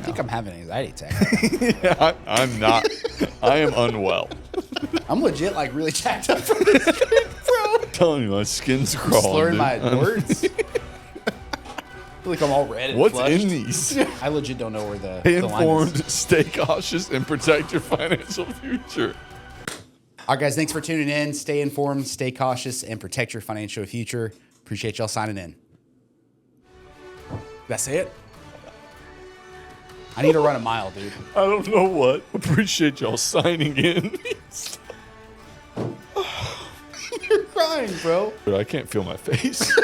now. I think I'm having an anxiety attack. Yeah, I'm not. I am unwell. I'm legit like really jacked up from this drink, bro. I'm telling you, my skin's crawling. Slurring dude. my words. I feel like I'm all red and What's flushed. in these? I legit don't know where Stay the line informed, is. stay cautious, and protect your financial future. All right, guys, thanks for tuning in. Stay informed, stay cautious, and protect your financial future. Appreciate y'all signing in. That's it? I need to run a mile, dude. I don't know what. Appreciate y'all signing in. You're crying, bro. But I can't feel my face.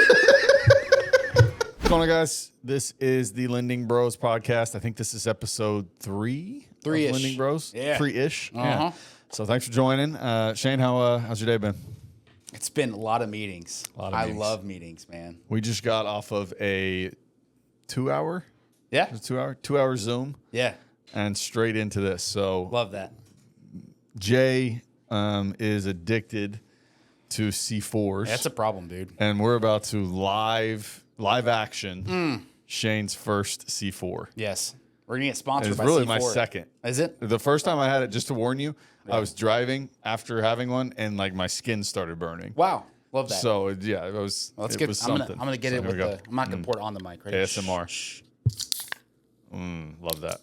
What's going on, guys? This is the Lending Bros podcast. I think this is episode 3 of Three-ish. Lending Bros. Yeah. 3-ish. Uh-huh. Yeah. So thanks for joining. Shane, how's your day been? It's been a lot of meetings. I love meetings, man. We just got off of a 2-hour Yeah. 2-hour Zoom Yeah. and straight into this. So Love that. Jay is addicted to C4's. That's a problem, dude. And we're about to live action Shane's first C4. Yes. We're going to get sponsored It's by really C4. my second. Is it? The first time I had it, just to warn you, I was driving after having one, and like my skin started burning. Wow. Love that. So yeah, it was. Well, let's it get. was I'm something. gonna get So it here with we go. the. I'm not gonna pour it on the mic. Right? ASMR. Shh. Love that.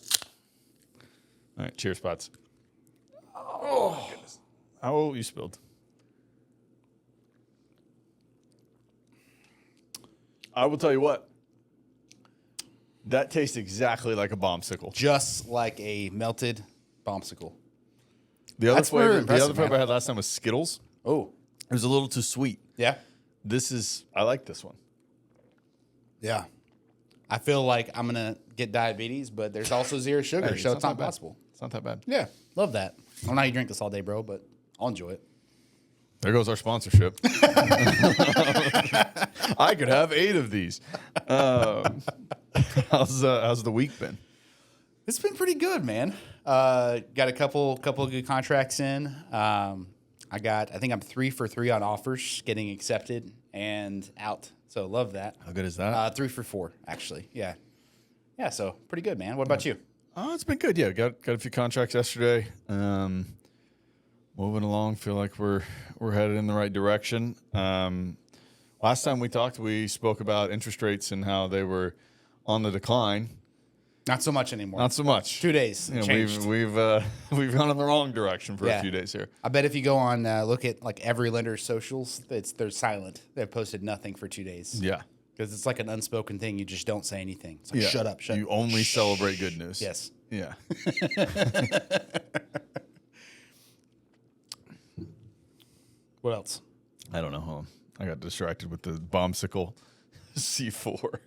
All right, cheers, spots. Oh. Oh, you spilled. I will tell you what. That tastes exactly like a bombsicle. Just like a melted bombsicle. The other That's really flavor, impressive, man. I had last time was Skittles. Oh. It was a little too sweet. Yeah. I like this one. Yeah. I feel like I'm gonna get diabetes, but there's also zero sugar, Hey, so it's not that bad. possible. It's not that bad. Yeah. Love that. I don't know how you drink this all day, bro, but I'll enjoy it. There goes our sponsorship. I could have 8 of these. How's the week been? It's been pretty good, man. Got a couple of good contracts in. I think I'm 3 for 3 on offers getting accepted and out. So love that. How good is that? 3 for 4, actually. Yeah. Yeah, so pretty good, man. What about you? Oh, it's been good. Yeah, got a few contracts yesterday. Moving along. Feel like we're headed in the right direction. Last time we talked, we spoke about interest rates and how they were on the decline. Not so much anymore. Not so much. 2 days. You know, Changed. we've gone in the wrong direction for a few days here. I bet if you go on look at like every lender's socials, they're silent. They've posted nothing for 2 days. Yeah. Because it's like an unspoken thing. You just don't say anything. It's like, Yeah. shut up. You only celebrate good news. Yes. Yeah. What else? I don't know. Hold on. I got distracted with the bombsicle C4.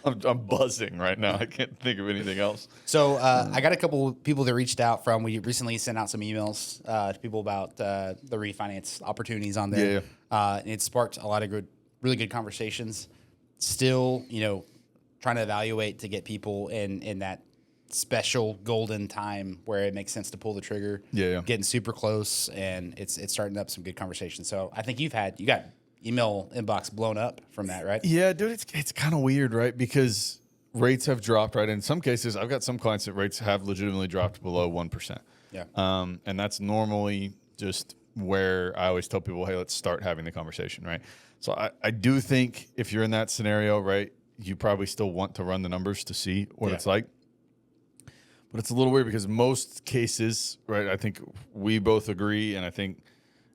I'm buzzing right now. I can't think of anything else. So I got a couple of people that reached out from. We recently sent out some emails to people about the refinance opportunities on there. Yeah. And it sparked a lot of really good conversations. Still, trying to evaluate to get people in that special golden time where it makes sense to pull the trigger. Yeah. Getting super close, and it's starting up some good conversations. So I think you got email inbox blown up from that, right? Yeah, dude, it's kind of weird, right? Because rates have dropped, right? In some cases, I've got some clients that rates have legitimately dropped below 1%. Yeah. And that's normally just where I always tell people, hey, let's start having the conversation, right? So I do think if you're in that scenario, right, you probably still want to run the numbers to see what it's like. But it's a little weird because most cases, right, I think we both agree, and I think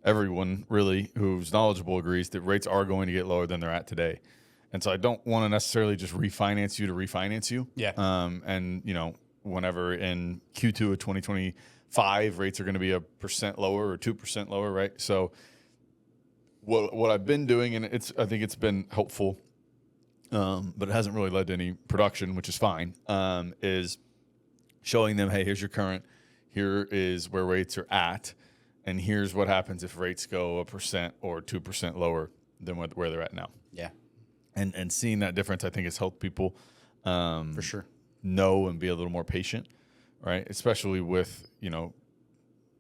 everyone really who's knowledgeable agrees that rates are going to get lower than they're at today. And so I don't want to necessarily just refinance you to refinance you. Yeah. And, whenever in Q2 of 2025, rates are going to be 1% lower or 2% lower, right? So what I've been doing, and I think it's been helpful, but it hasn't really led to any production, which is fine, is showing them, hey, here's your current, here is where rates are at, and here's what happens if rates go 1% or 2% lower than where they're at now. Yeah. And seeing that difference, I think, has helped people For sure. know and be a little more patient, right? Especially with,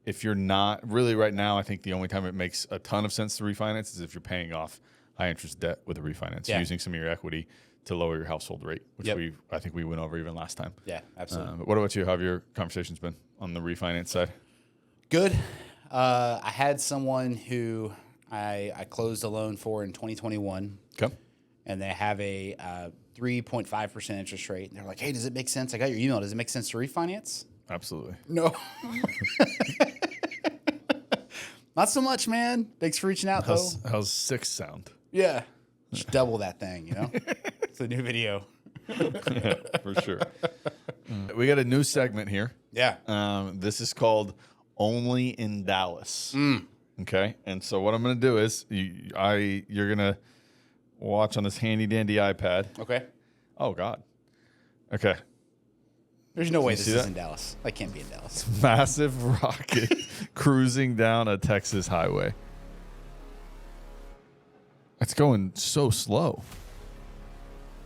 if you're not really right now, I think the only time it makes a ton of sense to refinance is if you're paying off high interest debt with a refinance, Yeah. using some of your equity to lower your household rate, which I think we went over even last time. Yeah, absolutely. But what about you? How have your conversations been on the refinance side? Good. I had someone who I closed a loan for in 2021. Okay. And they have a 3.5% interest rate. And they're like, hey, does it make sense? I got your email. Does it make sense to refinance? Absolutely. No. Not so much, man. Thanks for reaching out, though. How's 6 sound? Yeah. Just double that thing, you know? It's a new video. For sure. We got a new segment here. Yeah. This is called Only in Dallas. Okay. And so what I'm going to do is you're going to watch on this handy dandy iPad. Okay. Oh, God. Okay. There's no way this is in Dallas. I can't be in Dallas. Massive rocket cruising down a Texas highway. It's going so slow.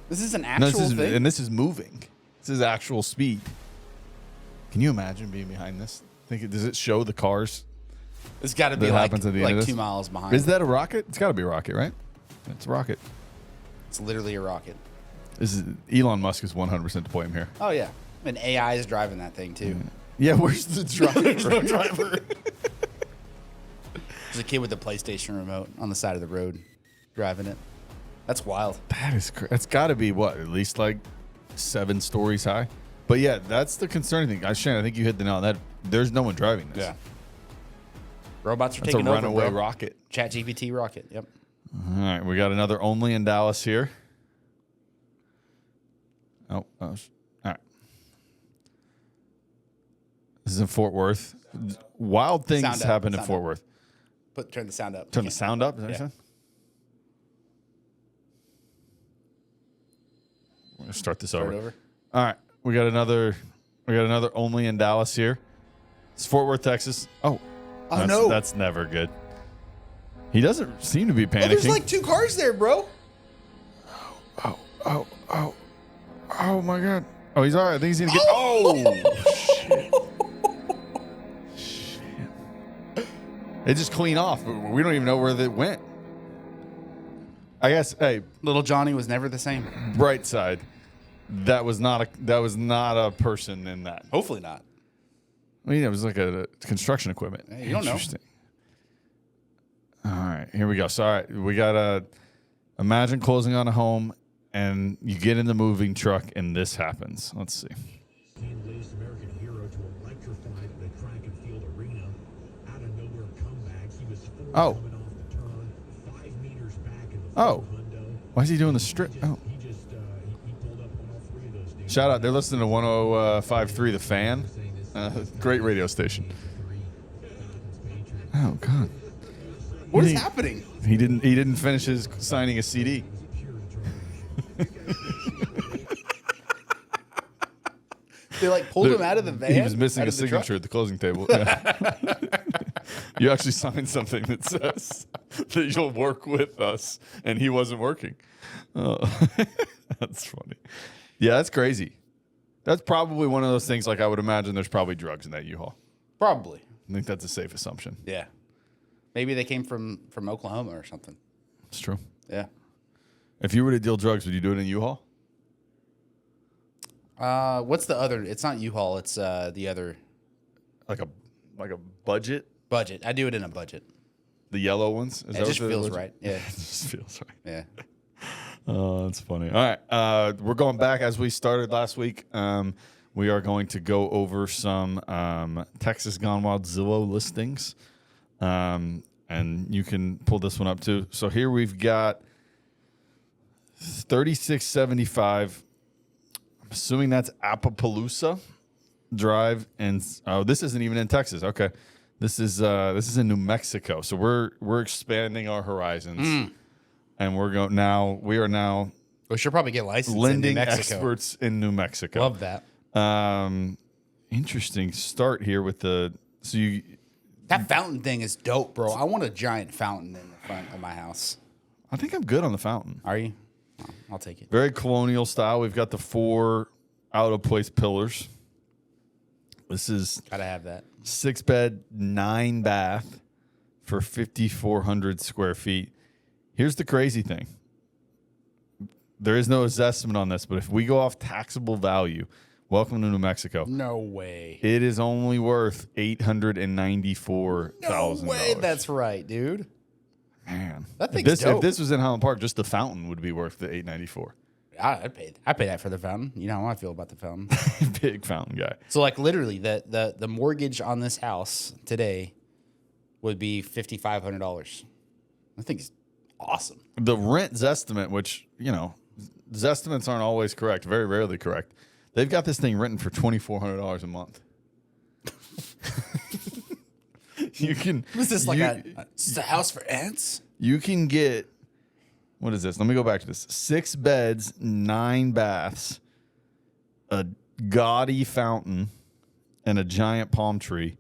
This is an actual thing? And this is moving. This is actual speed. Can you imagine being behind this? Does it show the cars? It's got to be like 2 miles behind. Is that a rocket? It's got to be a rocket, right? It's a rocket. It's literally a rocket. Elon Musk is 100% to blame here. Oh, yeah. And AI is driving that thing, too. Yeah, where's the driver? There's no driver. There's a kid with a PlayStation remote on the side of the road driving it. That's wild. That's got to be, what, at least like 7 stories high? But, yeah, that's the concerning thing. Shane, I think you hit the nail on that. There's no one driving this. Yeah. Robots are taking over, That's a runaway rocket. ChatGPT rocket, yep. All right, we got another Only in Dallas here. All right. This is in Fort Worth. Wild things happen in Fort Worth. Turn the sound up. Turn the sound up? Is that what you said? We're gonna start this over. All right, we got another Only in Dallas here. It's Fort Worth, Texas. Oh no, that's never good. He doesn't seem to be panicking. There's like 2 cars there, bro. Oh my God. Oh, he's all right. I think he's gonna get. Oh, shit. They just clean off. We don't even know where they went. I guess. Hey, little Johnny was never the same. Bright side. That was not a person in that. Hopefully not. I mean, it was like a construction equipment. Hey, you don't know. All right, here we go. So, all right, we got imagine closing on a home, and you get in the moving truck, and this happens. Let's see. Latest American hero to electrify the track and field arena. Out of nowhere comeback. He was coming off the turn, 5 meters back in the hundo. Why is he doing the strip? Oh. He just he pulled up on all 3 of those dudes. Shout out. They're listening to 105.3 The Fan. Great radio station. Oh, God. What is happening? He didn't finish his signing a CD. They like pulled him out of the van. He was missing a signature at the closing table. Yeah. You actually signed something that says that you'll work with us, and he wasn't working. Oh, that's funny. Yeah, that's crazy. That's probably one of those things. Like I would imagine, there's probably drugs in that U-Haul. Probably. I think that's a safe assumption. Yeah. Maybe they came from Oklahoma or something. It's true. Yeah. If you were to deal drugs, would you do it in U-Haul? What's the other? It's not U-Haul. It's the other. Like a budget? Budget. I do it in a budget. The yellow ones? It just feels right. Yeah. It just feels right. Yeah. Oh, that's funny. All right. We're going back as we started last week. We are going to go over some Texas Gone Wild Zillow listings. And you can pull this one up too. So here we've got 3675. I'm assuming that's Appaloosa Drive, and this isn't even in Texas. Okay, this is in New Mexico. So we're expanding our horizons, and we are now. We should probably get licensed lending in New Mexico. experts in New Mexico. Love that. Interesting start here with that fountain thing is dope, bro. I want a giant fountain in the front of my house. I think I'm good on the fountain. Are you? Oh, I'll take it. Very colonial style. We've got the 4 out of place pillars. This is gotta have that 6-bed, 9-bath for 5,400 square feet. Here's the crazy thing. there is no assessment on this, but if we go off taxable value, welcome to New Mexico. No way. It is only worth $894,000. No way. That's right, dude. Man, That thing's dope. if this was in Highland Park, just the fountain would be worth the $894. I'd pay that for the fountain. You know how I feel about the fountain. Big fountain guy. So like literally the mortgage on this house today would be $5,500. I think it's awesome. The rent Zestimate, which, Zestimates aren't always correct, very rarely correct. They've got this thing written for $2,400 a month. You can. Was this like a house for ants? You can get, what is this? Let me go back to this. 6 beds, 9 baths, a gaudy fountain, and a giant palm tree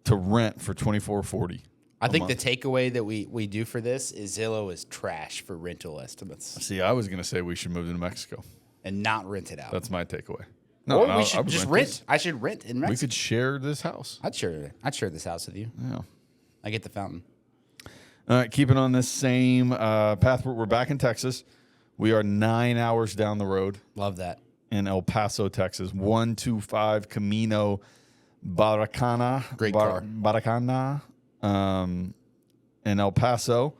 to rent for $2,440. I think the takeaway that we do for this is Zillow is trash for rental estimates See, I was going to say we should move to New Mexico. and not rent it out. That's my takeaway. Or I we should would just rent rent. this. I should rent in We Mexico. could share this house. I'd share this house with you. Yeah. I get the fountain. All right, keeping on this same path. We're back in Texas. We are 9 hours down the road Love that. in El Paso, Texas. 125 Camino Baracana. Great car. Baracana in El Paso.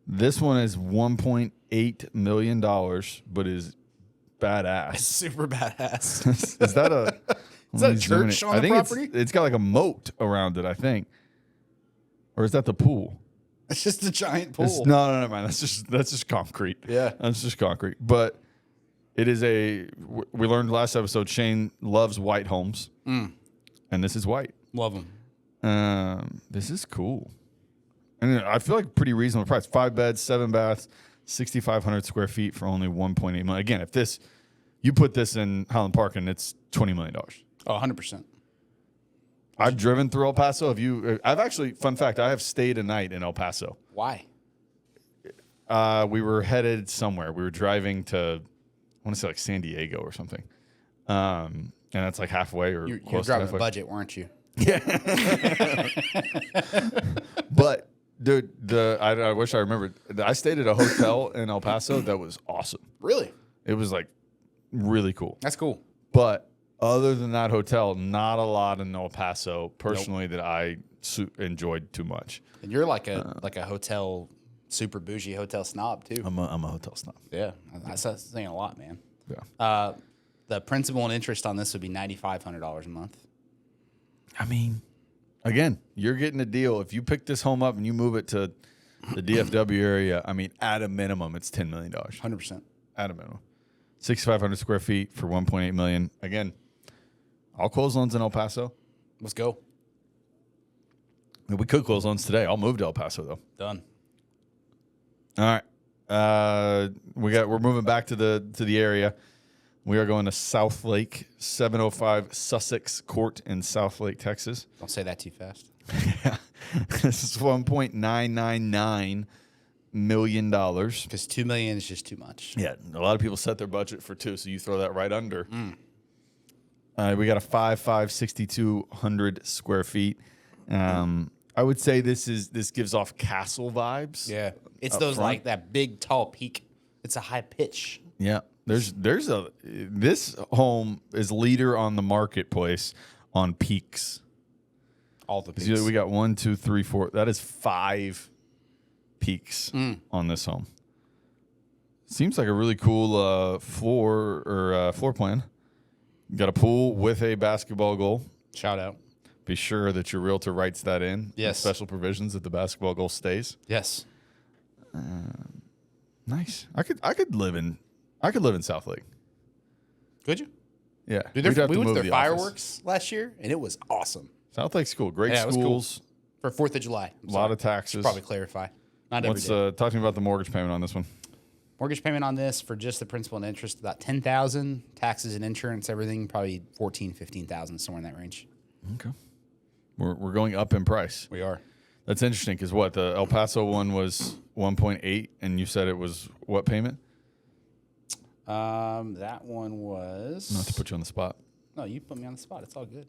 This one is $1.8 million, but is badass. Super badass. Is that a... Is that a church on the property? It's got like a moat around it, I think. Or is that the pool? It's just a giant pool. No, man. That's just concrete. Yeah. That's just concrete. But it is we learned last episode, Shane loves white homes. And this is white. Love them. This is cool. And I feel like pretty reasonable price. 5 beds, 7 baths, 6,500 square feet for only $1.8 million. Again, if you put this in Highland Park and it's $20 million. Oh, 100%. I've driven through El Paso. I've actually, fun fact, I have stayed a night in El Paso. Why? We were headed somewhere. We were driving to, I want to say like San Diego or something. And that's like halfway or You're close to driving halfway. a budget, weren't you? But dude, I wish I remembered. I stayed at a hotel in El Paso that was awesome. Really? It was like really cool. That's cool. But other than that hotel, not a lot in El Paso personally that I enjoyed too much. And you're like a hotel, super bougie hotel snob too. I'm a hotel snob. Yeah, that's saying a lot, man. Yeah. The principal and interest on this would be $9,500 a month. I mean, again, you're getting a deal. If you pick this home up and you move it to the DFW area, I mean, at a minimum, it's $10 million. 100%. At a minimum. 6,500 square feet for $1.8 million. Again, I'll close loans in El Paso. Let's go. We could close loans today. I'll move to El Paso, though. Done. All right. We're moving back to the area. We are going to South Lake, 705 Sussex Court in South Lake, Texas. Don't say that too fast. This is $1.999 million. Because $2 million is just too much. Yeah, a lot of people set their budget for 2, so you throw that right under. We got a 6,200 square feet. I would say this gives off castle vibes. Yeah. It's up those front. like that big tall peak. It's a high pitch. Yeah. This home is leader on the marketplace on peaks. All the peaks. We got 1, 2, 3, 4. That is 5 peaks on this home. Seems like a really cool floor plan. Got a pool with a basketball goal. Shout out. Be sure that your realtor writes that in. Yes. Special provisions that the basketball goal stays. Yes. Nice. I could live in South Lake. Could you? Yeah. Dude, We'd have we to went to move their the office. fireworks last year, and it was awesome. South Lake's cool. Great Yeah, it was cool. schools. For 4th of July. A lot of taxes. Probably clarify. Not every Let's day. talk to me about the mortgage payment on this one. Mortgage payment on this for just the principal and interest, about $10,000. Taxes and insurance, everything, probably $14,000, $15,000, somewhere in that range. Okay. We're going up in price. We are. That's interesting because the El Paso one was 1.8, and you said it was what payment? That one was. Not to put you on the spot. No, you put me on the spot. It's all good.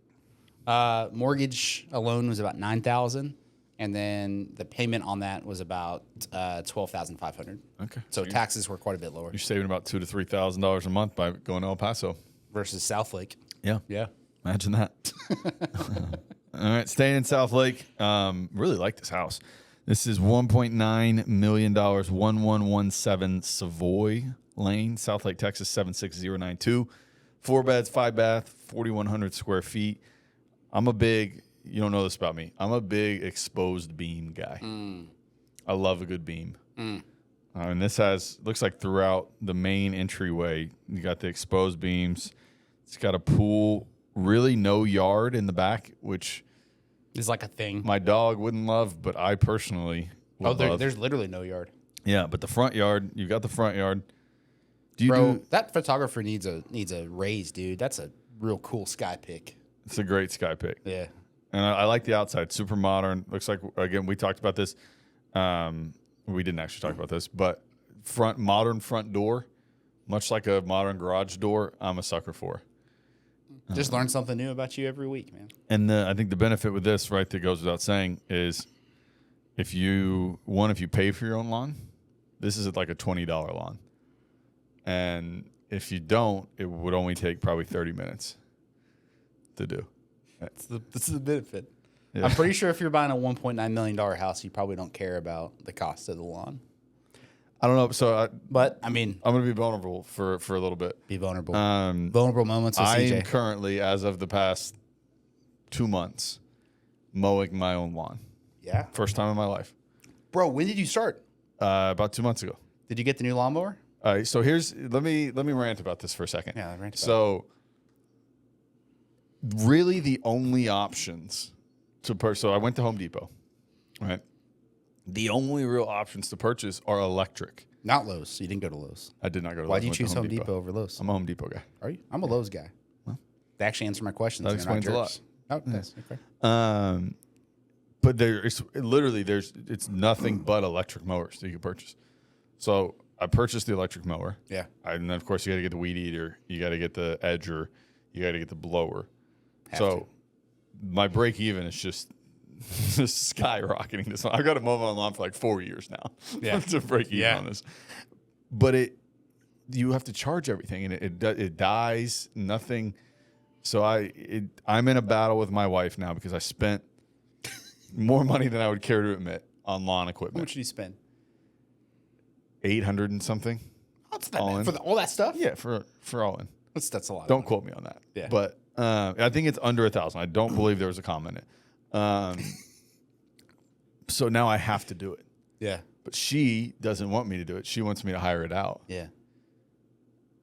Mortgage alone was about $9,000. and then the payment on that was about $12,500. Okay. So taxes were quite a bit lower You're saving about $2,000 to $3,000 a month by going to El Paso. versus South Lake. Yeah. Yeah. Imagine that. All right, staying in South Lake. Really like this house. This is $1.9 million, 1117 Savoy Lane, South Lake, Texas, 76092. 4 beds, 5 bath, 4,100 square feet. You don't know this about me. I'm a big exposed beam guy. I love a good beam. And this looks like throughout the main entryway, you got the exposed beams. It's got a pool, really no yard in the back, which Is like a thing. my dog wouldn't love, but I personally would love. There's literally no yard. Yeah, but the front yard, you got the front yard. Bro, that photographer needs a raise, dude. That's a real cool sky pic. It's a great sky pic. Yeah. And I like the outside, super modern. Looks like, again, we talked about this. We didn't actually talk about this, but modern front door, much like a modern garage door, I'm a sucker for. Just learn something new about you every week, man. And I think the benefit with this, right, that goes without saying, is if you pay for your own lawn, this is like a $20 lawn. And if you don't, it would only take probably 30 minutes to do. This is the benefit. Yeah. I'm pretty sure if you're buying a $1.9 million house, you probably don't care about the cost of the lawn. I don't know. So But, I mean, I'm going to be vulnerable for a little bit. be vulnerable. Vulnerable moments with I am CJ. currently, as of the past 2 months, mowing my own lawn. Yeah. First time in my life. Bro, when did you start? About 2 months ago. Did you get the new lawnmower? All right, so let me rant about this for a second. Yeah, rant about So, really, the only options to purchase. So I went to Home Depot, right? The only real options to purchase are electric. Not Lowe's. You didn't go to Lowe's. I did not go to. Why'd Lowe's. you I went to choose Home Depot over Lowe's? I'm a Home Depot guy. Are you? I'm a Lowe's guy. They actually answer my questions. That and they're not explains a lot. jerks. Oh, it does. Okay. But it's nothing but electric mowers that you can purchase. So I purchased the electric mower. Yeah. And then of course you got to get the weed eater, you got to get the edger, you got to get the blower. Have so to. my break even is just skyrocketing. This one. I've got to mow my lawn for like 4 years now. Yeah. To break even on this. But you have to charge everything, and it dies. Nothing. So I'm in a battle with my wife now because I spent more money than I would care to admit on lawn How equipment. much did you spend? 800 and something. That's not All bad. in. For all that stuff? Yeah, for all in. That's a lot. Don't quote me on that. Yeah. But I think it's under 1,000. I don't believe there was a comma in it. So now I have to do it. Yeah. But she doesn't want me to do it. She wants me to hire it out. Yeah.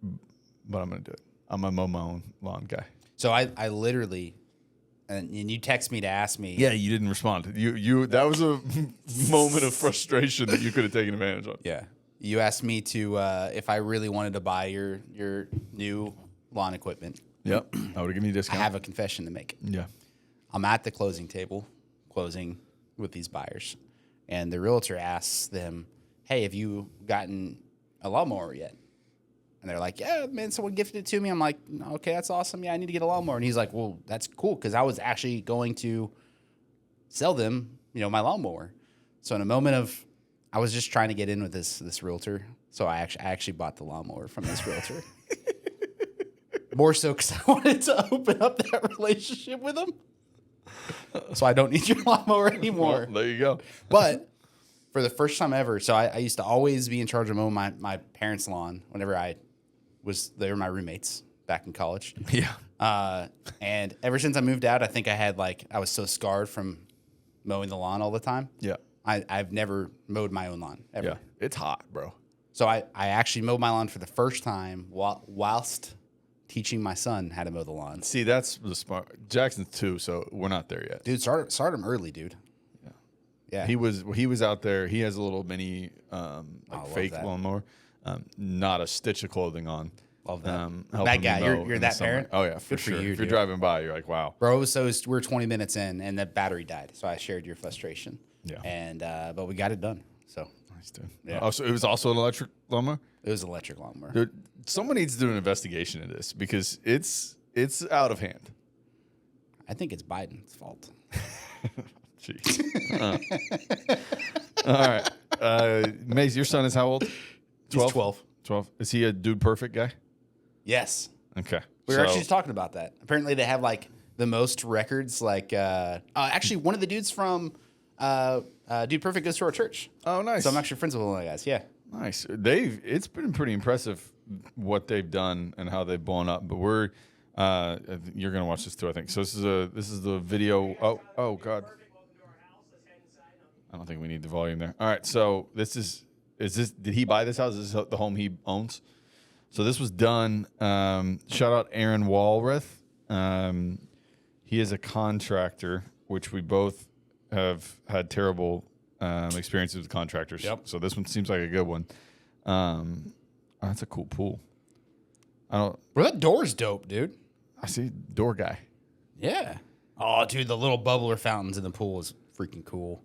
But I'm going to do it. I'm a mow my own lawn guy. So I literally, and you text me to ask me. Yeah, you didn't respond. You that was a moment of frustration that you could have taken advantage of. Yeah. You asked me to if I really wanted to buy your new lawn equipment. Yep. I would have given you a I discount. have a confession to make. Yeah. I'm at the closing table, closing with these buyers, and the realtor asks them, "Hey, have you gotten a lawnmower yet?" And they're like, "Yeah, man, someone gifted it to me." I'm like, "Okay, that's awesome. Yeah, I need to get a lawnmower." And he's like, "Well, that's cool because I was actually going to sell them, my lawnmower." So in a moment of, I was just trying to get in with this realtor, so I actually bought the lawnmower from this realtor. More so because I wanted to open up that relationship with him. So I don't need your lawnmower anymore. Well, there you go. But for the first time ever, so I used to always be in charge of mowing my parents' lawn whenever they were my roommates back in college. Yeah. And ever since I moved out, I think I was so scarred from mowing the lawn all the time. Yeah. I've never mowed my own lawn ever. Yeah. It's hot, bro. So I actually mowed my lawn for the first time whilst teaching my son how to mow the lawn. See, that's the smart. Jackson's 2, so we're not there yet. Dude, start him early, dude. Yeah. Yeah. He was out there. He has a little mini fake that. lawnmower. Not a stitch of clothing on. Love that. helping That me guy, mow you're in that the summer. parent? Oh yeah, for Good for sure. you, If you're dude. driving by, you're like, wow. Bro, so we're 20 minutes in, and the battery died. So I shared your frustration. Yeah. And but we got it done. So Nice, dude. Yeah. Oh, so it was also an electric lawnmower? it was an electric lawnmower. Dude, someone needs to do an investigation of this because it's out of hand. I think it's Biden's fault. Jeez. All right. Mace, your son is how old? 12? He's 12. 12. Is he a dude perfect guy? Yes. Okay. We were actually just talking about that. Apparently, they have like the most records. Like, actually, one of the dudes from Dude Perfect goes to our church. Oh, nice. So I'm actually friends with one of the guys. Yeah. Nice. It's been pretty impressive what they've done and how they've blown up. But you're gonna watch this too, I think. So this is the video. Oh God. I don't think we need the volume there. All right. So did he buy this house? Is this the home he owns? So this was done. Shout out Aaron Walrath. He is a contractor, which we both have had terrible experiences with contractors. Yep. So this one seems like a good one. That's a cool pool. Bro, that door's dope, dude. I see door guy. Yeah. Oh, dude, the little bubbler fountains in the pool is freaking cool.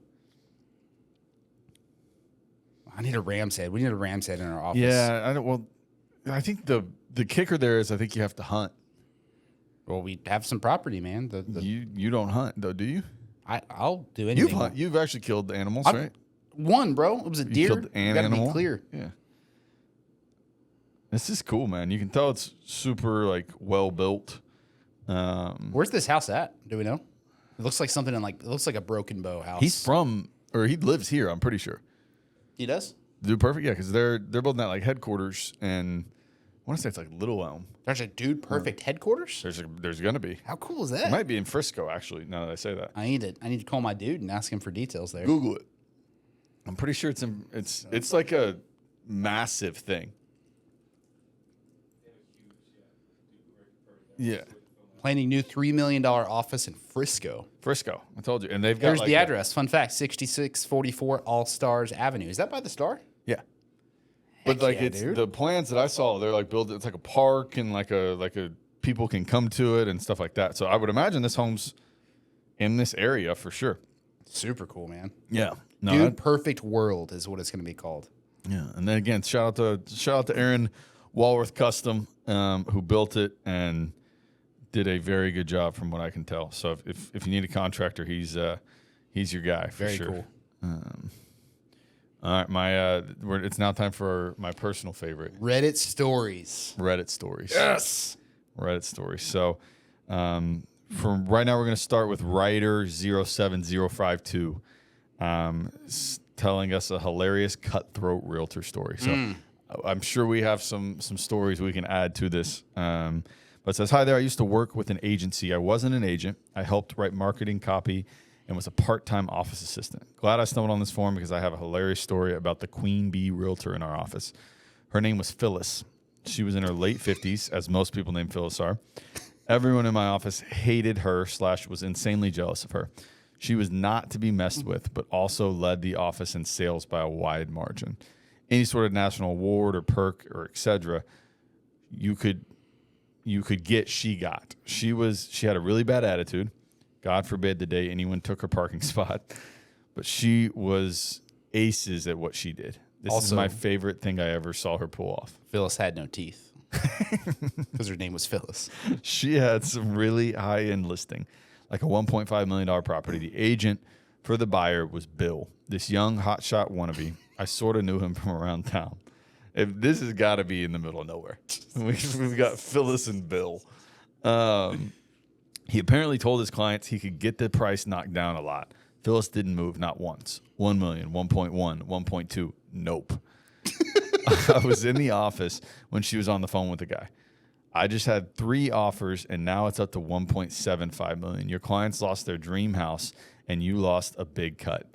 I need a ram's head. We need a ram's head in our office. Yeah, I think the kicker there is I think you have to hunt. Well, we have some property, man. You don't hunt though, do you? I'll do anything. You've actually killed animals, right? One, bro. It was a deer. Killed an gotta animal. be clear. Yeah. This is cool, man. You can tell it's super like well built. Where's this house at? Do we know? It looks like something it looks like a Broken Bow house. He lives here, I'm pretty sure. He does? Dude Perfect, yeah, because they're building that like headquarters, and I want to say it's like Little Elm. There's a Dude Perfect headquarters? There's gonna be. How cool is that? It might be in Frisco, actually. Now that I say that, I need to call my dude and ask him for details there. Google it. I'm pretty sure it's like a massive thing. Yeah. Planning new $3 million office in Frisco. Frisco, I told you, and they've got. Here's like the address. Fun fact: 6644 All Stars Avenue. Is that by the Star? Yeah. But like yeah, it's dude. the plans that I saw, they're like built. It's like a park and like a people can come to it and stuff like that. So I would imagine this home's in this area for sure. Super cool, man. Yeah. No. Dude Perfect World is what it's going to be called. Yeah. And then again, shout out to Aaron Walworth Custom, who built it and did a very good job from what I can tell. So if you need a contractor, he's your guy for Very sure. cool. All right, it's now time for my personal favorite, Reddit stories. Reddit stories. Yes. Reddit stories. So, from right now, we're going to start with writer 07052, telling us a hilarious cutthroat realtor story. So, I'm sure we have some stories we can add to this. But it says, "Hi there. I used to work with an agency. I wasn't an agent. I helped write marketing copy and was a part-time office assistant. Glad I stumbled on this forum because I have a hilarious story about the queen bee realtor in our office. Her name was Phyllis. She was in her late 50s, as most people named Phyllis are. Everyone in my office hated her / was insanely jealous of her. She was not to be messed with, but also led the office in sales by a wide margin. Any sort of national award or perk or etc. you could get, she got. She had a really bad attitude. God forbid the day anyone took her parking spot. But she was aces at what she did. This is my favorite thing I ever saw her pull off. Phyllis had no teeth because her name was Phyllis. She had some really high-end listing, like a $1.5 million property. The agent for the buyer was Bill, this young hotshot wannabe. I sort of knew him from around town. If this has got to be in the middle of nowhere. We've got Phyllis and Bill. He apparently told his clients he could get the price knocked down a lot. Phyllis didn't move, not once. 1 million, 1.1, 1.2. Nope. I was in the office when she was on the phone with the guy. I just had 3 offers, and now it's up to 1.75 million. Your clients lost their dream house, and you lost a big cut.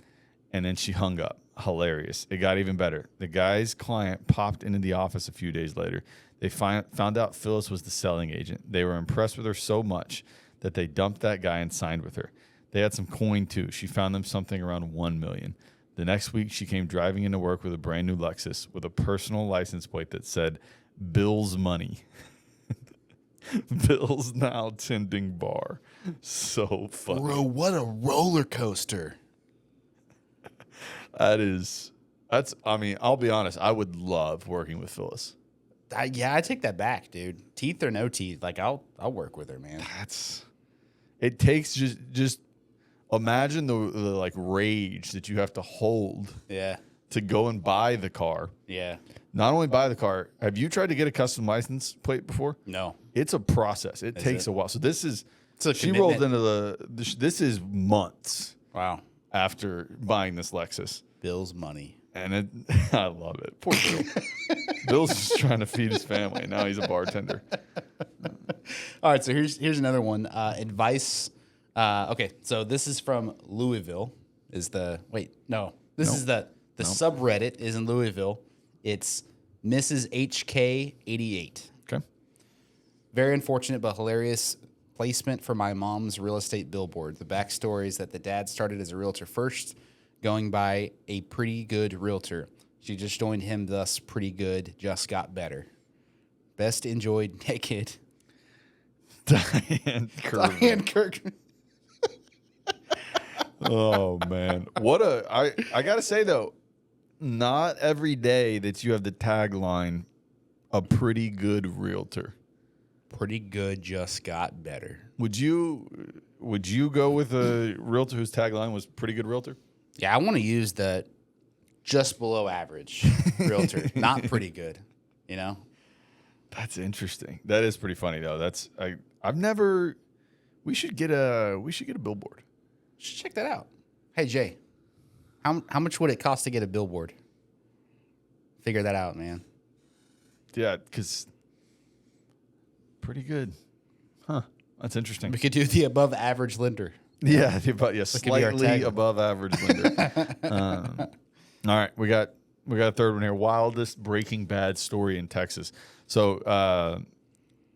And then she hung up. Hilarious. It got even better. The guy's client popped into the office a few days later. They found out Phyllis was the selling agent. They were impressed with her so much that they dumped that guy and signed with her. They had some coin too. She found them something around 1 million. The next week, she came driving into work with a brand new Lexus with a personal license plate that said Bill's Money. Bill's now tending bar. So funny. Bro, what a roller coaster. I mean, I'll be honest. I would love working with Phyllis. I take that back, dude. Teeth or no teeth, like I'll work with her, man. It takes just Imagine the like rage that you have to hold Yeah. to go and buy the car. Yeah. Not only buy the car, have you tried to get a custom license plate before? No. It's a process. It takes a while. So this is, It's a she rolled commitment. into this is months Wow. after buying this Lexus. Bill's money. And I love it. Poor Bill. Bill's just trying to feed his family. Now he's a bartender. All right, so here's another one. Advice. Okay, so this is from Louisville. Is the is the subreddit is in Louisville. It's Mrs. HK88. Okay. Very unfortunate but hilarious placement for my mom's real estate billboard. The backstory is that the dad started as a realtor first, going by a pretty good realtor. She just joined him, thus pretty good, just got better. Best enjoyed naked. Diane Kirk. Oh man. I gotta say though, not every day that you have the tagline a pretty good realtor. Pretty good, just got better. Would you go with a realtor whose tagline was pretty good realtor? Yeah, I want to use the just below average realtor, not pretty good, you know? That's interesting. That is pretty funny though. I've never. We should get a billboard. Should check that out. Hey Jay, how much would it cost to get a billboard? Figure that out, man. Yeah, because pretty good, huh? That's interesting. We could do the above average lender. Yeah, could be our slightly tagline. above average lender. All right, we got a third one here. Wildest Breaking Bad story in Texas. So,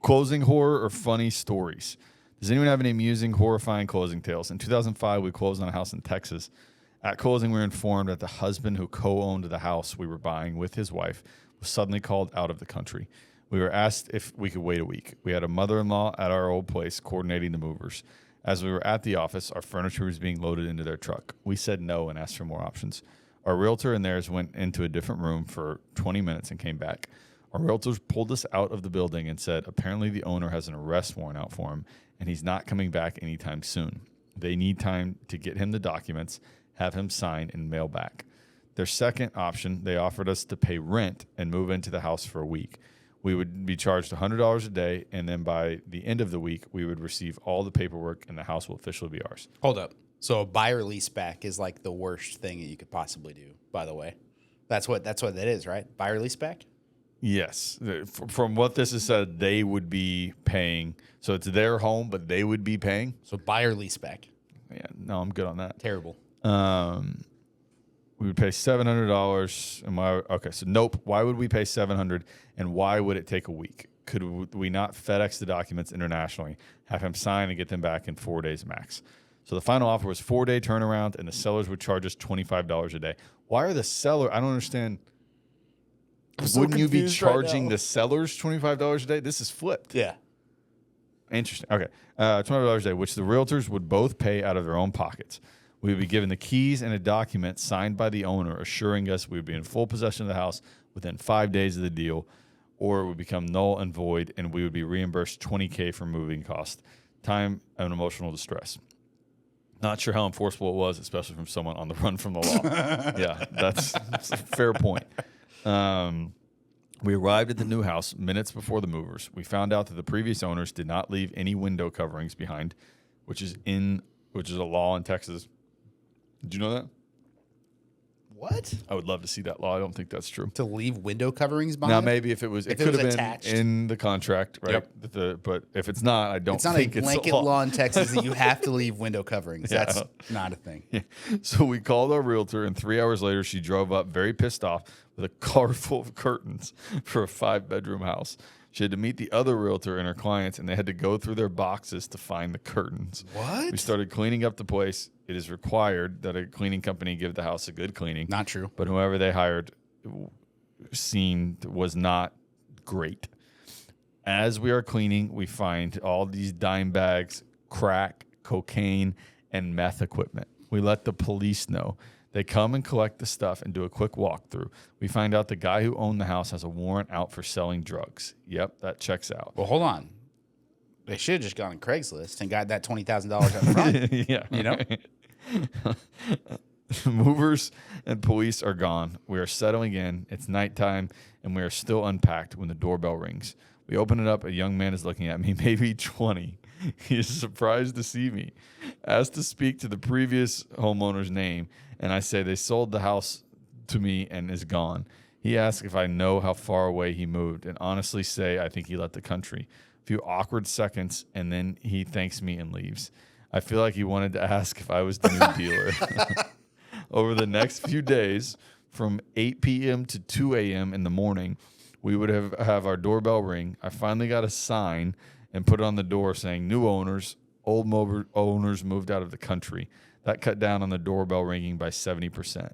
closing horror or funny stories. Does anyone have any amusing, horrifying closing tales? In 2005, we closed on a house in Texas. At closing, we were informed that the husband who co-owned the house we were buying with his wife was suddenly called out of the country. We were asked if we could wait a week. We had a mother-in-law at our old place coordinating the movers. As we were at the office, our furniture was being loaded into their truck. We said no and asked for more options. Our realtor and theirs went into a different room for 20 minutes and came back. Our realtors pulled us out of the building and said apparently the owner has an arrest warrant out for him and he's not coming back anytime soon. They need time to get him the documents, have him sign, and mail back. Their second option, they offered us to pay rent and move into the house for a week. We would be charged $100 a day, and then by the end of the week, we would receive all the paperwork, and the house will officially be ours. Hold up. So a buy or lease back is like the worst thing that you could possibly do, by the way. That's what that is, right? Buy or lease back? Yes. From what this is said, they would be paying. So it's their home, but they would be paying. So buy or lease back. Yeah, no, I'm good on that. Terrible. We would pay $700. So nope. Why would we pay $700? And why would it take a week? Could we not FedEx the documents internationally, have him sign and get them back in 4 days max? So the final offer was 4-day turnaround, and the sellers would charge us $25 a day. Why are the seller? I don't understand. Wouldn't you be charging the sellers $25 a day? This is flipped. Yeah. Interesting. Okay. $25 a day, which the realtors would both pay out of their own pockets. We would be given the keys and a document signed by the owner assuring us we would be in full possession of the house within 5 days of the deal, or it would become null and void, and we would be reimbursed $20K for moving costs, time, and emotional distress. Not sure how enforceable it was, especially from someone on the run from the law. Yeah, that's a fair point. We arrived at the new house minutes before the movers. We found out that the previous owners did not leave any window coverings behind, which is a law in Texas. Did you know that? What? I would love to see that law. I don't think that's true. To leave window coverings behind? Now, maybe if it was, it could have been attached. in the contract, right? Yep. But if it's not, I don't It's not think a blanket it's a law. law in Texas that you have to leave window coverings. Yeah. That's not a thing. Yeah. So we called our realtor, and 3 hours later, she drove up very pissed off with a car full of curtains for a 5-bedroom house. She had to meet the other realtor and her clients, and they had to go through their boxes to find the curtains. What? We started cleaning up the place. It is required that a cleaning company give the house a good cleaning. Not true. But whoever they hired was not great. As we are cleaning, we find all these dime bags, crack, cocaine, and meth equipment. We let the police know. They come and collect the stuff and do a quick walkthrough. We find out the guy who owned the house has a warrant out for selling drugs. Yep, that checks out. Well, hold on. They should have just gone on Craigslist and got that $20,000 up front. Yeah. You know? Movers and police are gone. We are settling in. It's nighttime, and we are still unpacked when the doorbell rings. We open it up. A young man is looking at me, maybe 20. He is surprised to see me. Asked to speak to the previous homeowner's name, and I say they sold the house to me and is gone. He asks if I know how far away he moved, and honestly say I think he left the country. A few awkward seconds, and then he thanks me and leaves. I feel like he wanted to ask if I was the new dealer. Over the next few days, from 8 p.m. to 2 a.m. in the morning, we would have our doorbell ring. I finally got a sign and put it on the door saying, new owners, owners moved out of the country. That cut down on the doorbell ringing by 70%.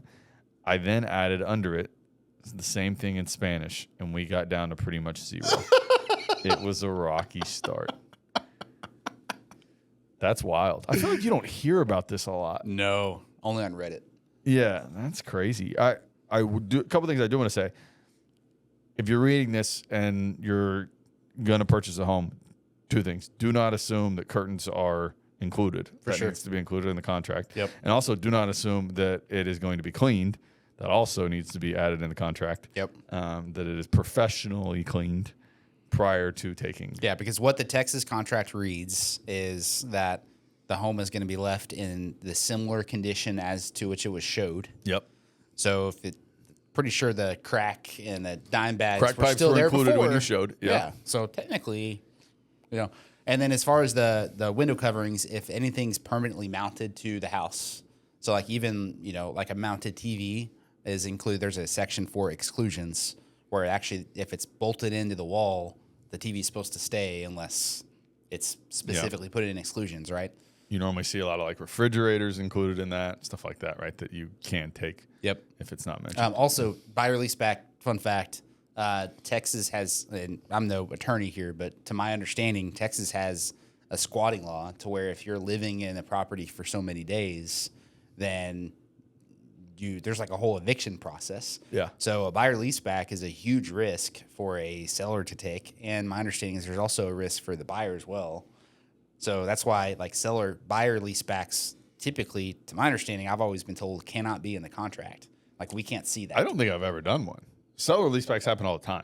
I then added under it the same thing in Spanish, and we got down to pretty much 0. It was a rocky start. That's wild. I feel like you don't hear about this a lot. No, only on Reddit. Yeah, that's crazy. I would do a couple things I do want to say. If you're reading this and you're going to purchase a home, 2 things. Do not assume that curtains are included. That needs to be included in the contract. Yep. And also do not assume that it is going to be cleaned. That also needs to be added in the contract. Yep. That it is professionally cleaned prior to taking. Yeah, because what the Texas contract reads is that the home is going to be left in the similar condition as to which it was showed. Yep. So pretty sure the crack and the dime bags Crack were pipes still were there included before. when you showed. Yeah. So technically, and then as far as the window coverings, if anything's permanently mounted to the house, so like even, like a mounted TV is included. There's a section for exclusions where actually if it's bolted into the wall, the TV is supposed to stay unless it's specifically put in exclusions, right? You normally see a lot of like refrigerators included in that, stuff like that, right? That you can take if it's not mentioned. Also, buy lease back, fun fact, Texas has, and I'm no attorney here, but to my understanding, Texas has a squatting law to where if you're living in a property for so many days, then there's like a whole eviction process. Yeah. So a buyer lease back is a huge risk for a seller to take. And my understanding is there's also a risk for the buyer as well. So that's why like buyer lease backs typically, to my understanding, I've always been told cannot be in the contract. Like we can't see that. I don't think I've ever done one. Seller leasebacks happen all the time.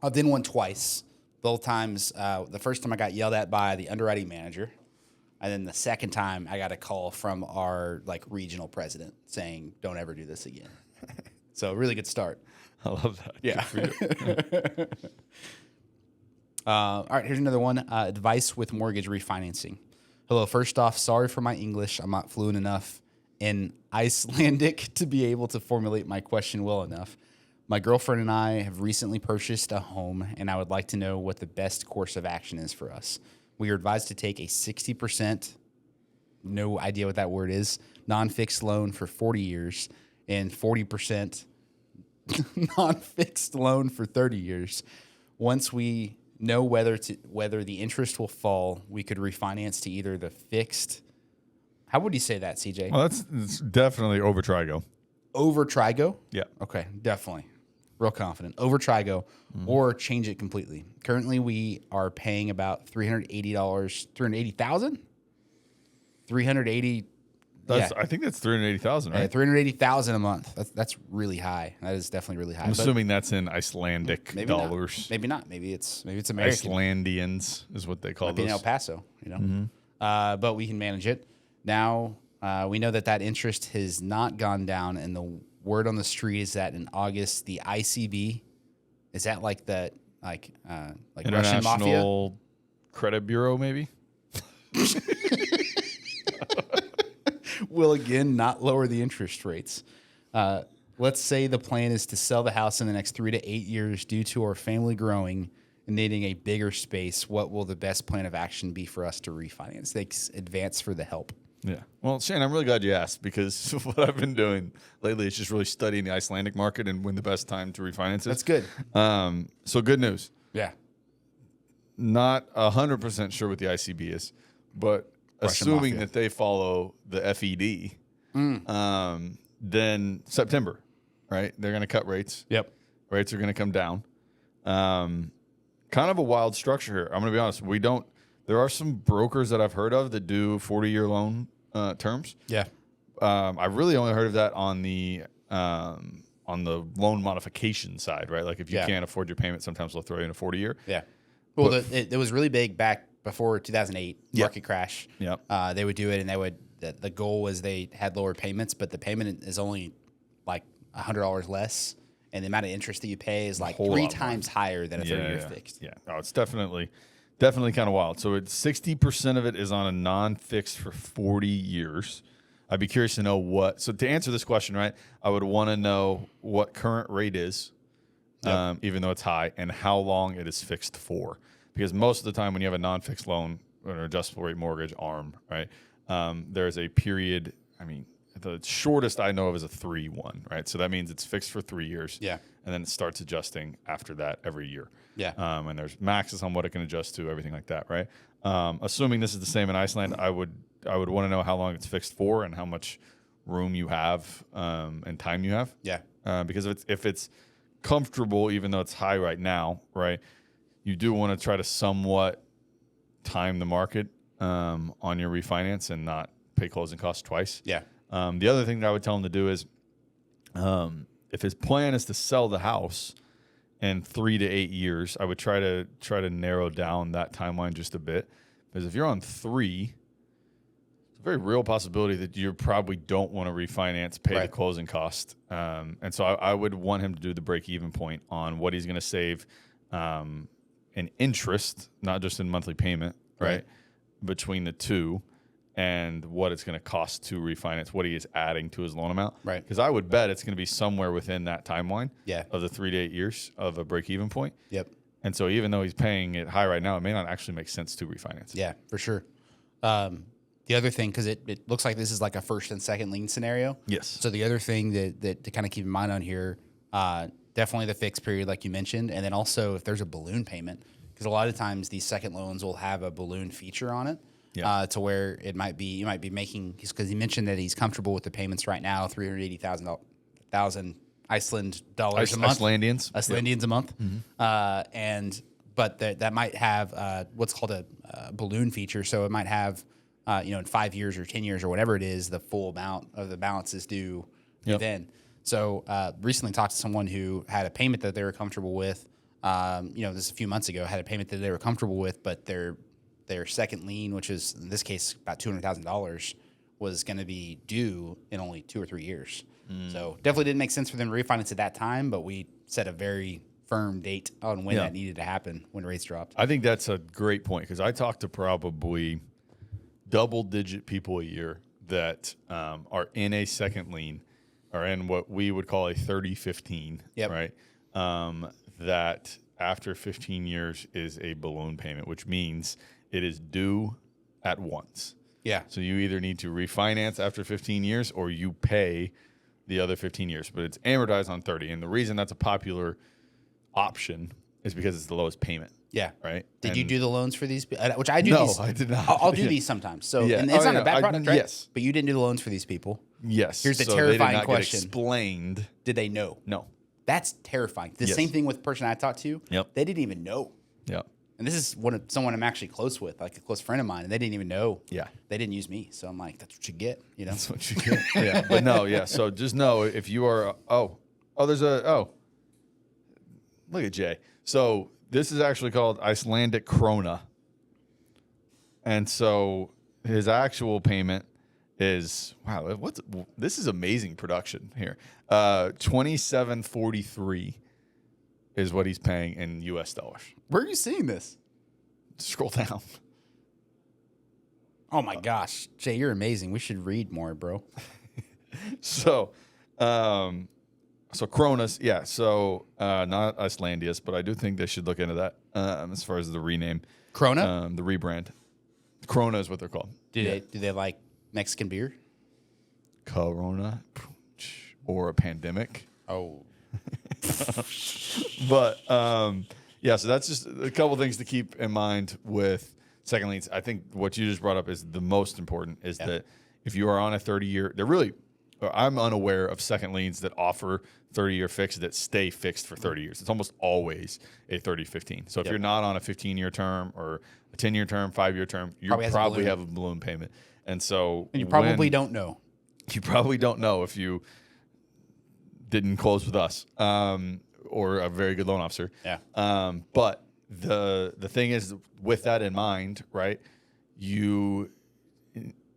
I've done one twice. Both times, the first time I got yelled at by the underwriting manager. And then the second time, I got a call from our like regional president saying, "Don't ever do this again." So really good start. I love that. Yeah. All right, here's another one. Advice with mortgage refinancing. Hello. First off, sorry for my English. I'm not fluent enough in Icelandic to be able to formulate my question well enough. My girlfriend and I have recently purchased a home, and I would like to know what the best course of action is for us. We are advised to take a 60%, no idea what that word is, non-fixed loan for 40 years and 40% non-fixed loan for 30 years. Once we know whether the interest will fall, we could refinance to either the fixed. How would you say that, CJ? Well, it's definitely over Trigo. Over Trigo? Yeah. Okay, definitely. Real confident. Over Trigo or change it completely. Currently, we are paying about $380, $380,000? $380. I think that's $380,000, right? $380,000 a month. That's really high. That is definitely really high. I'm assuming that's in Icelandic dollars. Maybe not. Maybe it's American. Icelandians is what they call Might be those. in El Paso, but we can manage it. Now, we know that interest has not gone down, and the word on the street is that in August, the ICB, is that like the like Russian mafia? International Credit Bureau, maybe? Will again not lower the interest rates. Let's say the plan is to sell the house in the next 3 to 8 years due to our family growing and needing a bigger space. What will the best plan of action be for us to refinance? Thanks, advance for the help. Yeah. Well, Shane, I'm really glad you asked because what I've been doing lately is just really studying the Icelandic market and when the best time to refinance it. That's good. So good news. Yeah. Not 100% sure what the ICB is, but Russian assuming mafia. that they follow the FED, then September, right? They're going to cut rates. Yep. Rates are going to come down. Kind of a wild structure here. I'm going to be honest. There are some brokers that I've heard of that do 40-year loan terms. Yeah. I really only heard of that on the loan modification side, right? Like if you can't afford your payment, sometimes they'll throw you in a 40-year. Yeah. Well, it was really big back before 2008 market crash. Yep. They would do it, and the goal was they had lower payments, but the payment is only like $100 less, and the amount of interest that you pay is like 3 times higher than a 30-year fixed. Yeah. Oh, it's definitely kind of wild. So it's 60% of it is on a non-fixed for 40 years. I'd be curious to know what. So to answer this question, right, I would want to know what current rate is, even though it's high, and how long it is fixed for. Because most of the time when you have a non-fixed loan or an adjustable rate mortgage, ARM, right, there's a period. I mean, the shortest I know of is a 3-1, right? So that means it's fixed for 3 years. Yeah. And then it starts adjusting after that every year. Yeah. And there's maxes on what it can adjust to, everything like that, right? Assuming this is the same in Iceland, I would want to know how long it's fixed for and how much room you have and time you have. Yeah. Because if it's comfortable, even though it's high right now, right, you do want to try to somewhat time the market on your refinance and not pay closing costs twice. Yeah. The other thing that I would tell him to do is if his plan is to sell the house in 3 to 8 years, I would try to narrow down that timeline just a bit. Because if you're on 3, it's a very real possibility that you probably don't want to refinance, pay the closing cost. And so I would want him to do the break-even point on what he's going to save in interest, not just in monthly payment, right? Between the two, and what it's going to cost to refinance, what he is adding to his loan amount. Right. Because I would bet it's going to be somewhere within that timeline of the 3 to 8 years of a break-even point. Yep. And so even though he's paying it high right now, it may not actually make sense to refinance. Yeah, for sure. The other thing, because it looks like this is like a first and second lien scenario. Yes. So the other thing that to kind of keep in mind on here, definitely the fixed period like you mentioned, and then also if there's a balloon payment, because a lot of times these second loans will have a balloon feature on it. To where you might be making, because he mentioned that he's comfortable with the payments right now, $380,000 Iceland dollars a month. Icelandians a month. Mm-hmm. But that might have what's called a balloon feature. So it might have, in 5 years or 10 years or whatever it is, the full amount of the balance is due then. So recently talked to someone who had a payment that they were comfortable with. This a few months ago, had a payment that they were comfortable with, but their second lien, which is in this case about $200,000, was going to be due in only 2 or 3 years. So definitely didn't make sense for them to refinance at that time, but we set a very firm date on when that needed to happen when rates dropped. I think that's a great point because I talk to probably double-digit people a year that are in a second lien or in what we would call a 30-15, right? That after 15 years is a balloon payment, which means it is due at once. Yeah. So you either need to refinance after 15 years or you pay the other 15 years, but it's amortized on 30. And the reason that's a popular option is because it's the lowest payment. Yeah. Right. Did you do the loans for these? Which I do. No, these. I did not. I'll do these sometimes. So and it's not a bad product, right? Yes. But you didn't do the loans for these people. Yes. Here's the so terrifying they did not question. Get explained. Did they know? No. That's terrifying. The same thing with the person I talked to. Yep. They didn't even know. Yep. And this is someone I'm actually close with, like a close friend of mine, and they didn't even know. Yeah. They didn't use me. So I'm like, that's what you get, That's what you get. Yeah. But no, yeah. So just know if you are, look at Jay. So this is actually called Icelandic krona. And so his actual payment is, this is amazing production here. 27.43 is what he's paying in US dollars. Where are you seeing this? Scroll down. Oh my gosh, Jay, you're amazing. We should read more, bro. So Kronos, yeah. So not Icelandius, but I do think they should look into that as far as the rename. Krona? The rebrand. Krona is what they're called. Do they like Mexican beer? Corona or a pandemic. Oh. But so that's just a couple things to keep in mind with second liens. I think what you just brought up is the most important is that if you are on a 30-year, I'm unaware of second liens that offer 30-year fixed that stay fixed for 30 years. It's almost always a 30-15. So if you're not on a 15-year term or a 10-year term, 5-year term, you probably have a balloon payment. And so you probably don't know. You probably don't know if you didn't close with us or a very good loan officer. Yeah. But the thing is, with that in mind, right, you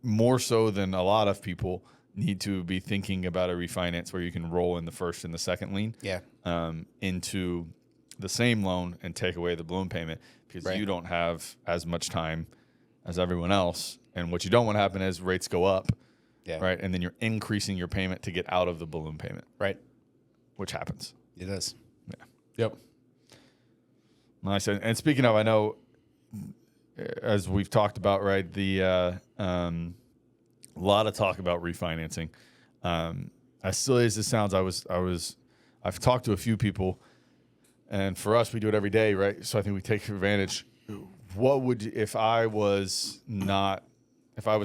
more so than a lot of people need to be thinking about a refinance where you can roll in the first and the second lien into the same loan and take away the balloon payment because you don't have as much time as everyone else. And what you don't want to happen is rates go up, right? And then you're increasing your payment to get out of the balloon payment. Right. Which happens. It does. Yeah. Yep. Nice. And speaking of, I know, as we've talked about, right, the a lot of talk about refinancing. As silly as this sounds, I've talked to a few people, and for us, we do it every day, right? So I think we take advantage. What would if I was a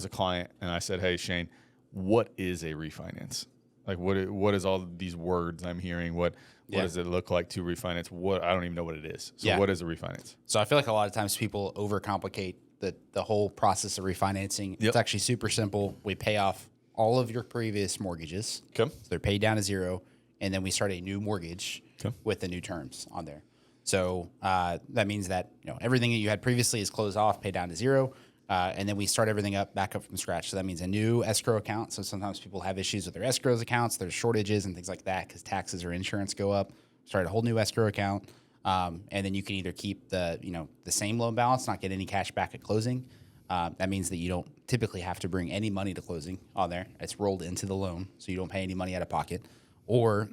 client and I said, "Hey, Shane, what is a refinance? Like, what is all these words I'm hearing? What does it look like to refinance? I don't even know what it is. So what is a refinance?" So I feel like a lot of times people overcomplicate the whole process of refinancing. It's actually super simple. We pay off all of your previous mortgages. Okay. So they're paid down to zero, and then we start a new mortgage with the new terms on there. So that means that everything that you had previously is closed off, paid down to zero. And then we start everything back up from scratch. So that means a new escrow account. So sometimes people have issues with their escrows accounts. There's shortages and things like that because taxes or insurance go up. Start a whole new escrow account. And then you can either keep the same loan balance, not get any cash back at closing. That means that you don't typically have to bring any money to closing on there. It's rolled into the loan, so you don't pay any money out of pocket. Or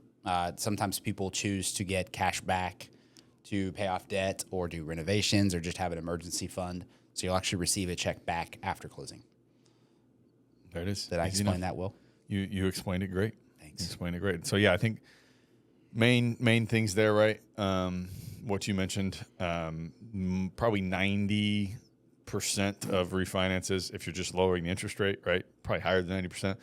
sometimes people choose to get cash back to pay off debt or do renovations or just have an emergency fund. So you'll actually receive a check back after closing. There it is. Did I explain that well? You explained it great. Thanks. You explained it great. So yeah, I think main things there, right? What you mentioned, probably 90% of refinances, if you're just lowering the interest rate, right? Probably higher than 90%,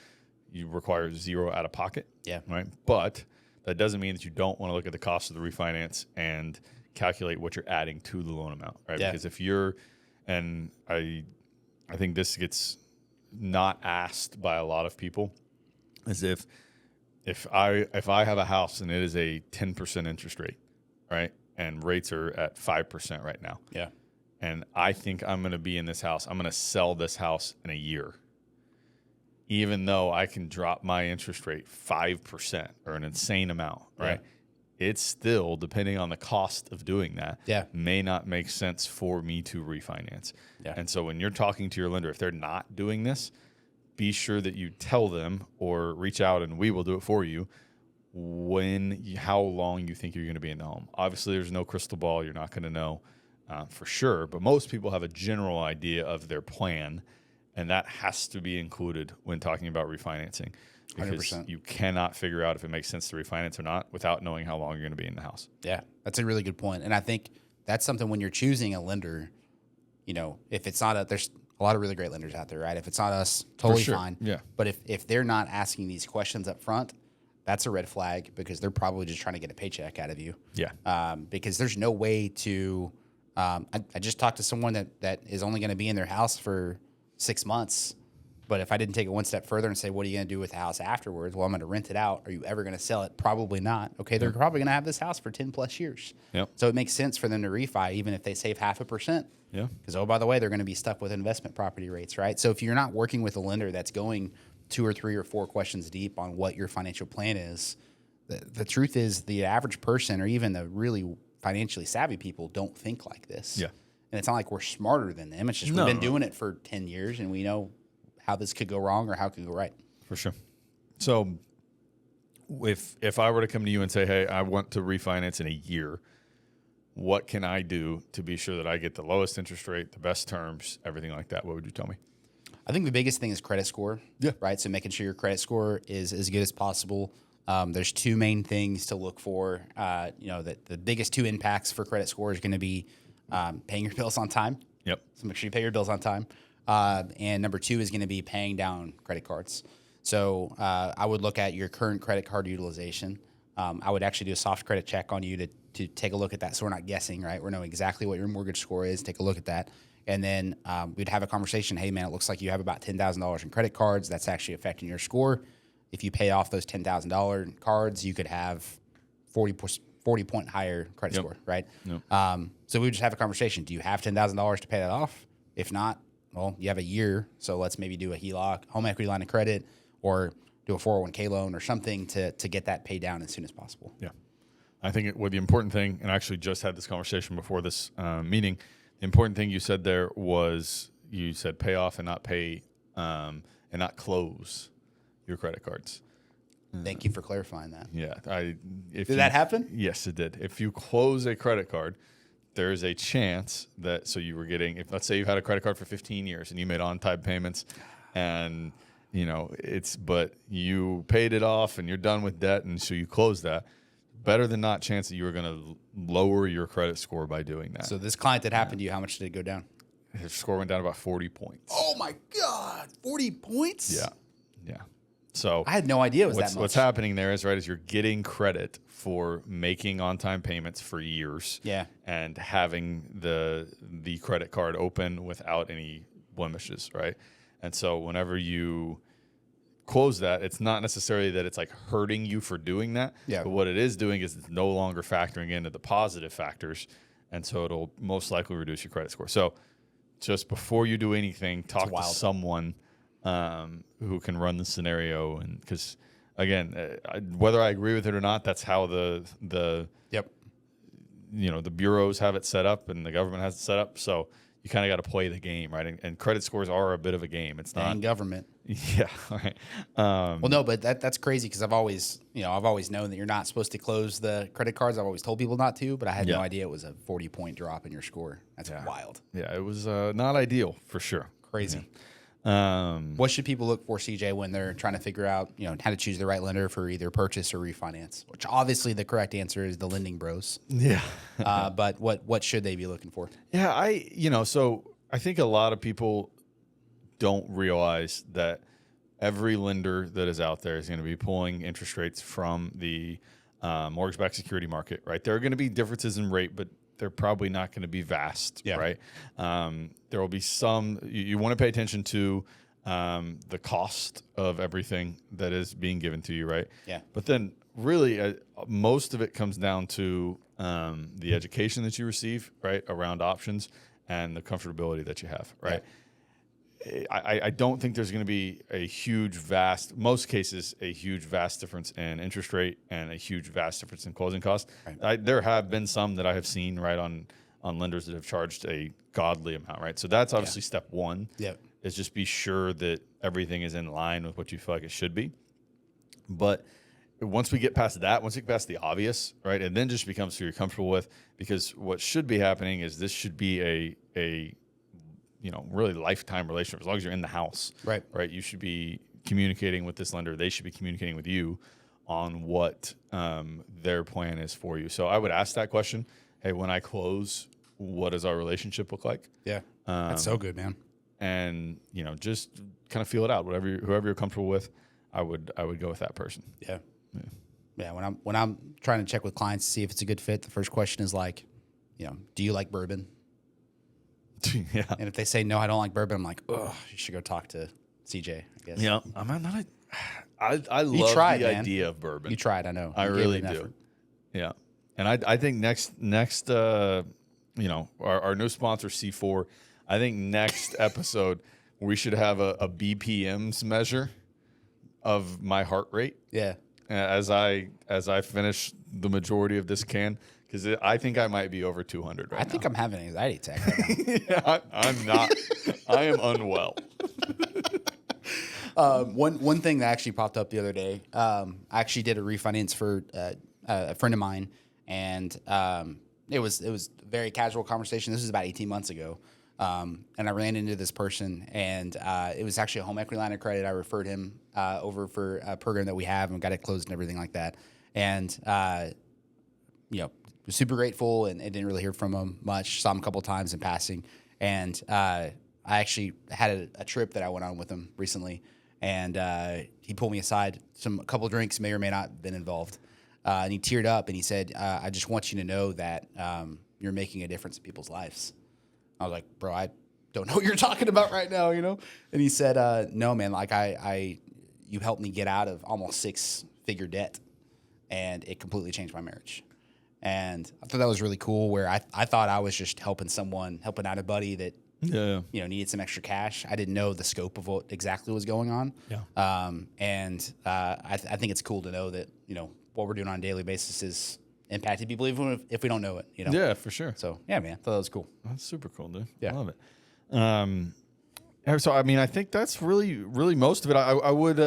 you require zero out of pocket. Yeah. Right. But that doesn't mean that you don't want to look at the cost of the refinance and calculate what you're adding to the loan amount, right? Yeah. Because if you're and I think this gets not asked by a lot of people, is if I have a house and it is a 10% interest rate, right, and rates are at 5% right now, and I think I'm going to be in this house, I'm going to sell this house in a year, even though I can drop my interest rate 5% or an insane amount, right? It's still, depending on the cost of doing that, may not make sense for me to refinance. And so when you're talking to your lender, if they're not doing this, be sure that you tell them or reach out and we will do it for you how long you think you're going to be in the home. Obviously, there's no crystal ball. You're not going to know for sure, but most people have a general idea of their plan, and that has to be included when talking about refinancing. Because 100%. You cannot figure out if it makes sense to refinance or not without knowing how long you're going to be in the house. Yeah, that's a really good point. And I think that's something when you're choosing a lender, if it's not there's a lot of really great lenders out there, right? If it's not us, totally fine. Yeah. But if they're not asking these questions up front, that's a red flag because they're probably just trying to get a paycheck out of you. Yeah. Because there's no way to I just talked to someone that is only going to be in their house for 6 months. But if I didn't take it one step further and say, what are you going to do with the house afterwards? Well, I'm going to rent it out. Are you ever going to sell it? Probably not. Okay, they're probably going to have this house for 10 plus years. Yep. So it makes sense for them to refi, even if they save 0.5%. Yeah. Because, oh, by the way, they're going to be stuck with investment property rates, right? So if you're not working with a lender that's going 2 or 3 or 4 questions deep on what your financial plan is, the truth is the average person or even the really financially savvy people don't think like this. Yeah. And it's not like we're smarter than them. It's just we've been doing it for 10 years and we know how this could go wrong or how it could go right. For sure. So if I were to come to you and say, hey, I want to refinance in a year, what can I do to be sure that I get the lowest interest rate, the best terms, everything like that? What would you tell me? I think the biggest thing is credit score. Yeah. Right. So making sure your credit score is as good as possible. There's 2 main things to look for. The biggest 2 impacts for credit score is going to be paying your bills on time. Yep. So make sure you pay your bills on time. And number 2 is going to be paying down credit cards. So I would look at your current credit card utilization. I would actually do a soft credit check on you to take a look at that so we're not guessing, right? We know exactly what your mortgage score is. Take a look at that. And then we'd have a conversation. Hey, man, it looks like you have about $10,000 in credit cards. That's actually affecting your score. If you pay off those $10,000 cards, you could have 40-point higher credit score, right? So we would just have a conversation. Do you have $10,000 to pay that off? If not, well, you have a year. So let's maybe do a HELOC, home equity line of credit, or do a 401k loan or something to get that paid down as soon as possible. Yeah. I think the important thing, and I actually just had this conversation before this meeting, the important thing you said there was you said pay off and not pay and not close your credit cards. Thank you for clarifying that. Yeah. Did that happen? Yes, it did. If you close a credit card, there is a chance that, so you were getting, if let's say you had a credit card for 15 years and you made on-time payments and, but you paid it off and you're done with debt and so you close that, better than not chance that you were going to lower your credit score by doing that. So this client that happened to you, how much did it go down? His score went down about 40 points. Oh my God, 40 points? Yeah. Yeah. So I had no idea it was that much. What's happening there is you're getting credit for making on-time payments for years. Yeah. And having the credit card open without any blemishes, right? And so whenever you close that, it's not necessarily that it's like hurting you for doing that. Yeah. But what it is doing is it's no longer factoring into the positive factors. And so it'll most likely reduce your credit score. So just before you do anything, talk to someone who can run the scenario. And because again, whether I agree with it or not, that's how the bureaus have it set up and the government has it set up. So you kind of got to play the game, right? And credit scores are a bit of a game. It's not government. Yeah. Right. Well, no, but that's crazy because I've always known that you're not supposed to close the credit cards. I've always told people not to, but I had no idea it was a 40-point drop in your score. That's wild. Yeah, it was not ideal for sure. Crazy. What should people look for, CJ, when they're trying to figure out, how to choose the right lender for either purchase or refinance? Which obviously the correct answer is the lending bros. Yeah. But what should they be looking for? Yeah, so I think a lot of people don't realize that every lender that is out there is going to be pulling interest rates from the mortgage-backed security market, right? There are going to be differences in rate, but they're probably not going to be vast, right? There will be some. You want to pay attention to the cost of everything that is being given to you, right? Yeah. But then really most of it comes down to the education that you receive, right, around options and the comfortability that you have, right? Yeah. I don't think there's going to be a huge, most cases, a huge, vast difference in interest rate and a huge, vast difference in closing costs. Right. There have been some that I have seen, right, on lenders that have charged a godly amount, right? So that's obviously step one. Yep. Is just be sure that everything is in line with what you feel like it should be. But once we get past that, once we get past the obvious, right, and then just becomes who you're comfortable with, because what should be happening is this should be a really lifetime relationship. As long as you're in the house, right? You should be communicating with this lender. They should be communicating with you on what their plan is for you. So I would ask that question. Hey, when I close, what does our relationship look like? Yeah, that's so good, man. And just kind of feel it out. Whoever you're comfortable with, I would go with that person. Yeah. When I'm trying to check with clients to see if it's a good fit, the first question is like, do you like bourbon? Yeah. And if they say no, I don't like bourbon, I'm like, oh, you should go talk to CJ, I guess. Yeah. I love the idea of bourbon. You tried, I know. I really do. Effort. Yeah. And I think next our new sponsor, C4, I think next episode we should have a BPMs measure of my heart rate. Yeah. As I finish the majority of this can. Because I think I might be over 200 right now. I think I'm having an anxiety attack right now. Yeah, I'm not. I am unwell. One thing that actually popped up the other day, I actually did a refinance for a friend of mine, and it was a very casual conversation. This was about 18 months ago, and I ran into this person, and it was actually a home equity line of credit. I referred him over for a program that we have and got it closed and everything like that, and was super grateful and didn't really hear from him much. Saw him a couple of times in passing. And I actually had a trip that I went on with him recently. And he pulled me aside. A couple of drinks may or may not have been involved. And he teared up and he said, I just want you to know that you're making a difference in people's lives. I was like, bro, don't know what you're talking about right now, you know? And he said, no, man, like you helped me get out of almost 6-figure debt, and it completely changed my marriage. And I thought that was really cool, where I thought I was just helping out a buddy that, Yeah. you know, needed some extra cash. I didn't know the scope of what exactly was going on. Yeah. I think it's cool to know that, you know, what we're doing on a daily basis is impacting people, even if we don't know it, you know? Yeah, for sure. So, yeah, man, thought that was cool. That's super cool, dude. Yeah. I love it. So, I mean, I think that's really most of it. I would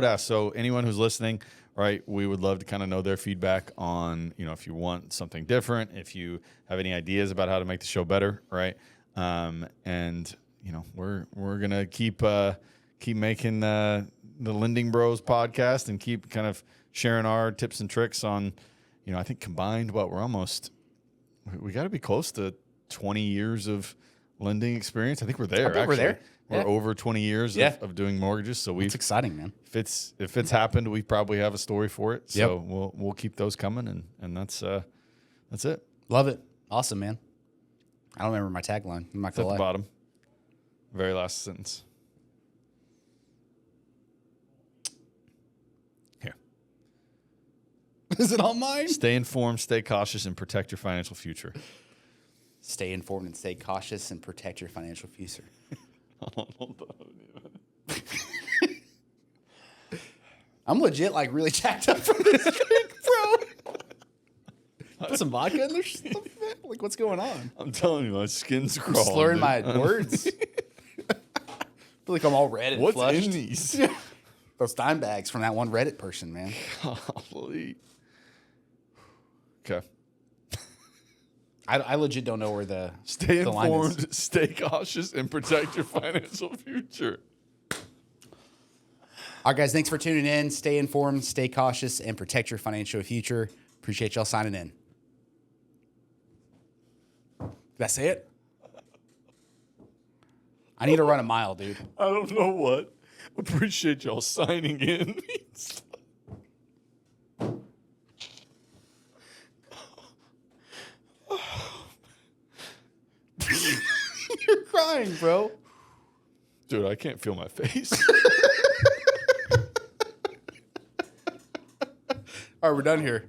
ask, so anyone who's listening, right, we would love to kind of know their feedback on, you know, if you want something different, if you have any ideas about how to make the show better, right? And, you know, we're going to keep making the Lending Bros podcast and keep kind of sharing our tips and tricks on, you know, I think combined, we got to be close to 20 years of lending experience. I think we're there. We're there. We're Yeah. over 20 years Yeah. of doing mortgages. So It's exciting, man. if it's happened, we probably have a story for it. So Yep. we'll keep those coming, and that's it. Love it. Awesome, man. I don't remember my tagline. I'm not It's at gonna the lie. bottom. Very last sentence. Here. Is it on mine? Stay informed, stay cautious, and protect your financial future. Stay informed and stay cautious and protect your financial future. Hold on. I'm legit like really jacked up from this drink, bro. Put some vodka in there. Like, what's going on? I'm telling you, my skin's I'm crawling. slurring dude. my words. I feel like I'm all red and What's flushed. in these? Those dime bags from that one Reddit person, man. Golly. Okay. I legit don't know where the Stay the line is. informed, stay cautious, and protect your financial future. All right, guys, thanks for tuning in. Stay informed, stay cautious, and protect your financial future. Appreciate y'all signing in. Did I say it? I need to run a mile, dude. I don't know what. Appreciate y'all signing in. You're crying, bro. Dude, I can't feel my face. All right, we're done here.